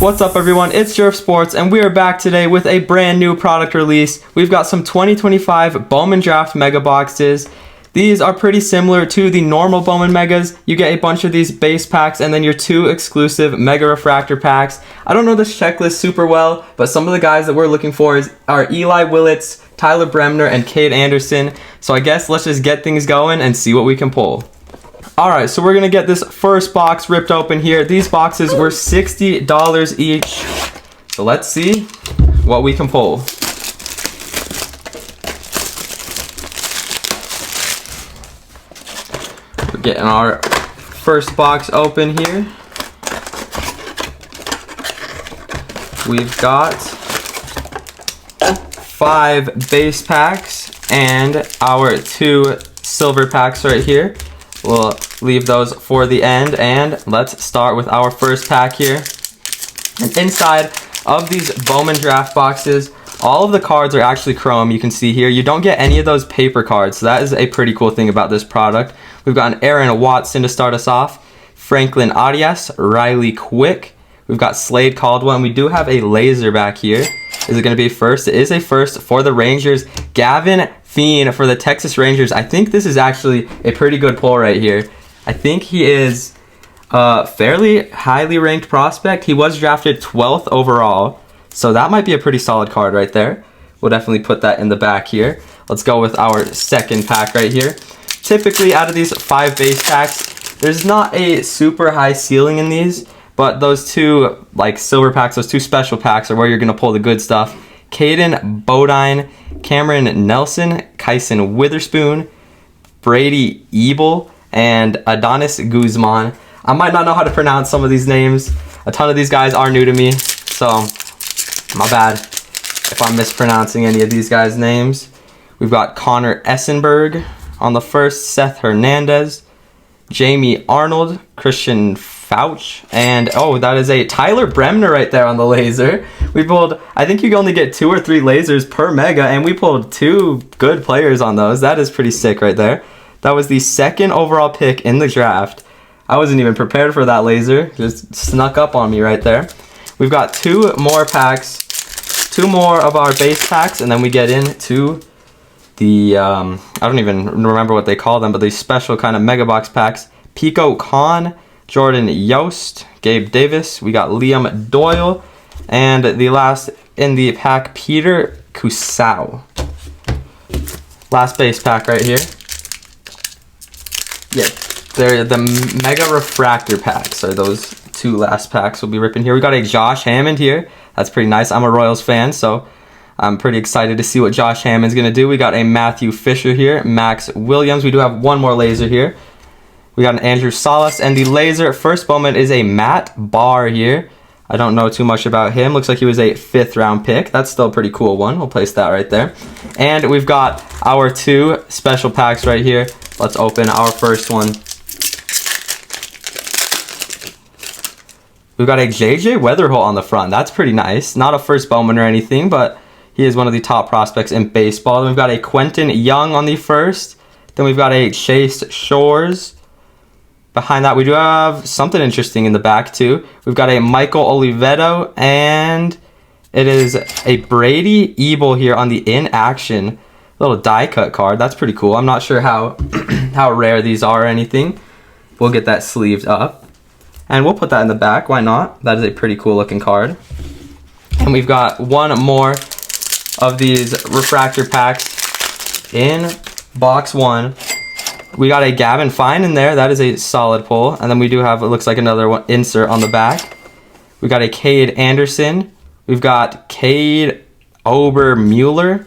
What's up everyone, it's Jerfsports and we are back today with a brand new product release. We've got some 2025 Bowman Draft Mega Boxes. These are pretty similar to the normal Bowman Megas. You get a bunch of these base packs and then your 2 exclusive Mega Refractor packs. I don't know this checklist super well, but some of the guys that we're looking for are Eli Willits, Tyler Bremner, and Cade Anderson. So I guess let's just get things going and see what we can pull. Alright, so we're going to get this first box ripped open here. These boxes were $60 each. So let's see what we can pull. We're getting our first box open here. We've got 5 base packs and our 2 silver packs right here. We'll leave those for the end, and let's start with our first pack here. And inside of these Bowman Draft boxes, all of the cards are actually chrome. You can see here, you don't get any of those paper cards, so that is a pretty cool thing about this product. We've got an Aaron Watson to start us off, Franklin Arias, Riley Quick. We've got Slade Caldwell, and we do have a laser back here. Is it going to be first? It is a first for the Rangers. Gavin Fiend for the Texas Rangers. I think this is actually a pretty good pull right here. I think he is a fairly highly ranked prospect. He was drafted 12th overall, so that might be a pretty solid card right there. We'll definitely put that in the back here. Let's go with our second pack right here. Typically, out of these 5 base packs, there's not a super high ceiling in these, but those 2 like silver packs, those 2 special packs are where you're going to pull the good stuff. Caden Bodine, Cameron Nelson, Kyson Witherspoon, Brady Ebel, and Adonis Guzman. I might not know how to pronounce some of these names. A ton of these guys are new to me, so my bad if I'm mispronouncing any of these guys' names. We've got Connor Essenberg on the first, Seth Hernandez, Jamie Arnold, Christian Fouch, and oh, that is a Tyler Bremner right there on the laser. We pulled, I think you only get 2 or 3 lasers per mega, and we pulled 2 good players on those. That is pretty sick right there. That was the 2nd overall pick in the draft. I wasn't even prepared for that laser. Just snuck up on me right there. We've got 2 more packs, 2 more of our base packs, and then we get into the, I don't even remember what they call them, but these special kind of mega box packs. Pico Khan, Jordan Yost, Gabe Davis, we got Liam Doyle, and the last in the pack, Peter Kusau. Last base pack right here. Yeah, they're the Mega Refractor packs are those 2 last packs we'll be ripping here. We got a Josh Hammond here. That's pretty nice. I'm a Royals fan, so I'm pretty excited to see what Josh Hammond's going to do. We got a Matthew Fisher here, Max Williams. We do have 1 more laser here. We got an Andrew Salas, and the laser first Bowman is a Matt Barr here. I don't know too much about him. Looks like he was a 5th round pick. That's still a pretty cool one. We'll place that right there. And we've got our 2 special packs right here. Let's open our first one. We've got a JJ Weatherholt on the front. That's pretty nice. Not a first Bowman or anything, but he is one of the top prospects in baseball. Then we've got a Quentin Young on the first. Then we've got a Chase Shores. Behind that, we do have something interesting in the back, too. We've got a Michael Oliveto, and it is a Brady Ebel here on the in-action little die-cut card. That's pretty cool. I'm not sure how, how rare these are or anything. We'll get that sleeved up, and we'll put that in the back. Why not? That is a pretty cool-looking card. And we've got 1 more of these refractor packs in box 1. We got a Gavin Fine in there. That is a solid pull. And then we do have, it looks like another one insert on the back. We got a Cade Anderson. We've got Cade Obermueller.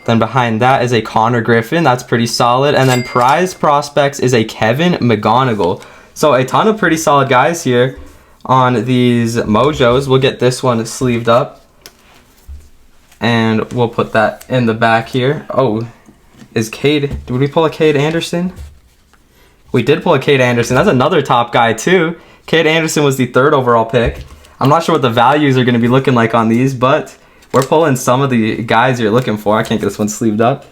Then behind that is a Connor Griffin. That's pretty solid. And then prize prospects is a Kevin McGonigal. So a ton of pretty solid guys here on these Mojos. We'll get this one sleeved up, and we'll put that in the back here. Oh, is Cade, did we pull a Cade Anderson? We did pull a Cade Anderson. That's another top guy too. Cade Anderson was the 3rd overall pick. I'm not sure what the values are going to be looking like on these, but we're pulling some of the guys you're looking for. I can't get this one sleeved up.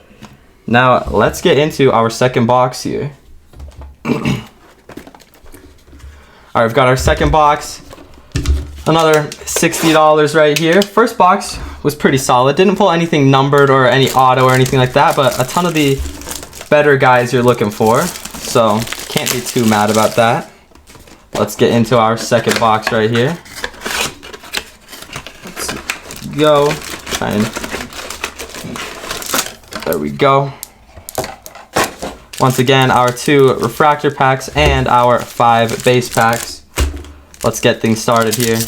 Now, let's get into our second box here. Alright, we've got our second box. Another $60 right here. First box was pretty solid. Didn't pull anything numbered or any auto or anything like that, but a ton of the better guys you're looking for. So can't be too mad about that. Let's get into our second box right here. Let's go. There we go. Once again, our 2 refractor packs and our 5 base packs. Let's get things started here.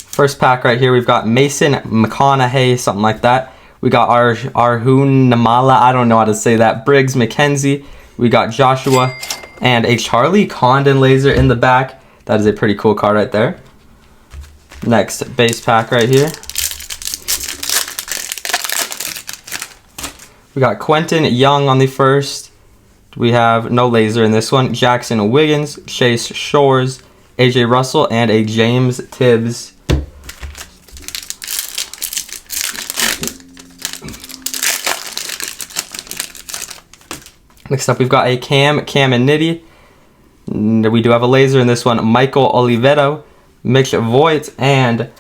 First pack right here, we've got Mason McConaughey, something like that. We got Arjun Namala, I don't know how to say that. Briggs McKenzie. We got Joshua and a Charlie Condon laser in the back. That is a pretty cool card right there. Next base pack right here. We got Quentin Young on the first. We have no laser in this one. Jackson Wiggins, Chase Shores, AJ Russell, and a James Tibbs. Next up, we've got a Cam and Nitty. We do have a laser in this one. Michael Oliveto, Mitch Voigt, and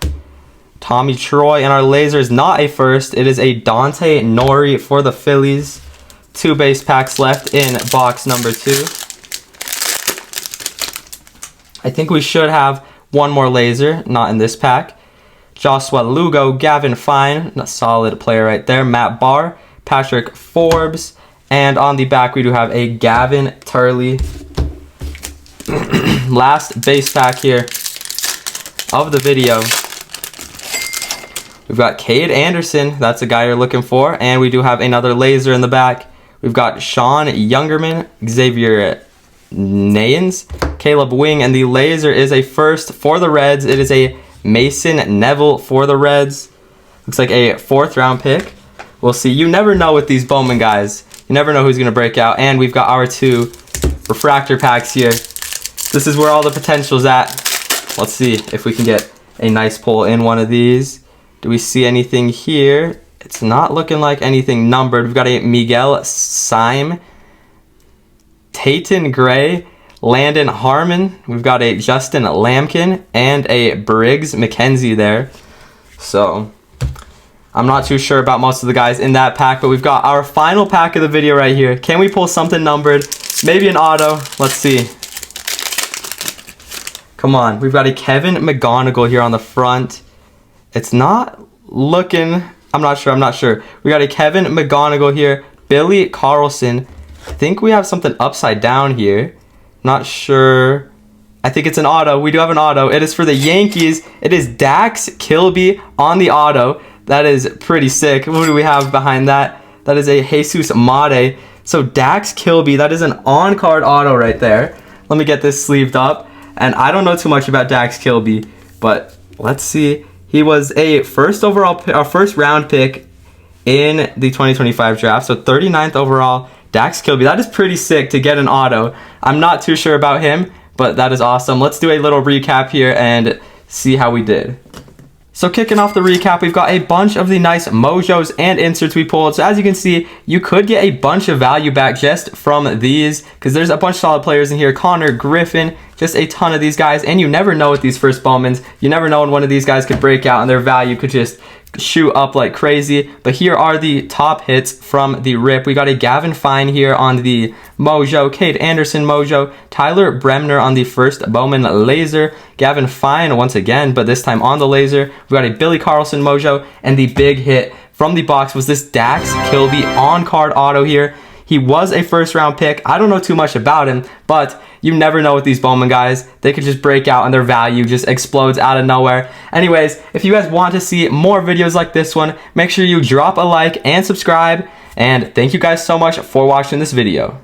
Tommy Troy. And our laser is not a first. It is a Dante Nori for the Phillies. 2 base packs left in box number 2. I think we should have one more laser, not in this pack. Joshua Lugo, Gavin Fine, a solid player right there. Matt Barr, Patrick Forbes. And on the back, we do have a Gavin Turley. Last base pack here of the video. We've got Cade Anderson. That's a guy you're looking for. And we do have another laser in the back. We've got Sean Youngerman, Xavier Nayens, Caleb Wing. And the laser is a first for the Reds. It is a Mason Neville for the Reds. Looks like a 4th round pick. We'll see. You never know with these Bowman guys. You never know who's going to break out. And we've got our 2 refractor packs here. This is where all the potential's at. Let's see if we can get a nice pull in one of these. Do we see anything here? It's not looking like anything numbered. We've got a Miguel Syme, Tayton Gray, Landon Harmon. We've got a Justin Lampkin and a Briggs McKenzie there. So I'm not too sure about most of the guys in that pack, but we've got our final pack of the video right here. Can we pull something numbered? Maybe an auto. Let's see. Come on. We've got a Kevin McGonigal here on the front. It's not looking... I'm not sure. We got a Kevin McGonigal here. Billy Carlson. I think we have something upside down here. Not sure. I think it's an auto. We do have an auto. It is for the Yankees. It is Dax Kilby on the auto. That is pretty sick. What do we have behind that? That is a Jesus Mate. So Dax Kilby, that is an on-card auto right there. Let me get this sleeved up. And I don't know too much about Dax Kilby, but let's see. He was a first round pick in the 2025 draft. So 39th overall, Dax Kilby. That is pretty sick to get an auto. I'm not too sure about him, but that is awesome. Let's do a little recap here and see how we did. So kicking off the recap, we've got a bunch of the nice mojos and inserts we pulled. So as you can see, you could get a bunch of value back just from these, because there's a bunch of solid players in here. Connor Griffin, just a ton of these guys. And you never know with these first Bowmans. You never know when one of these guys could break out and their value could just shoot up like crazy. But here are the top hits from the rip. We got a Gavin Fine here on the mojo, Cade Anderson mojo, Tyler Bremner on the first Bowman laser, Gavin Fine once again, but this time on the laser. We got a Billy Carlson mojo, and the big hit from the box was this Dax Kilby on-card auto here. He was a first-round pick. I don't know too much about him, but you never know with these Bowman guys. They could just break out and their value just explodes out of nowhere. Anyways, if you guys want to see more videos like this one, make sure you drop a like and subscribe. And thank you guys so much for watching this video.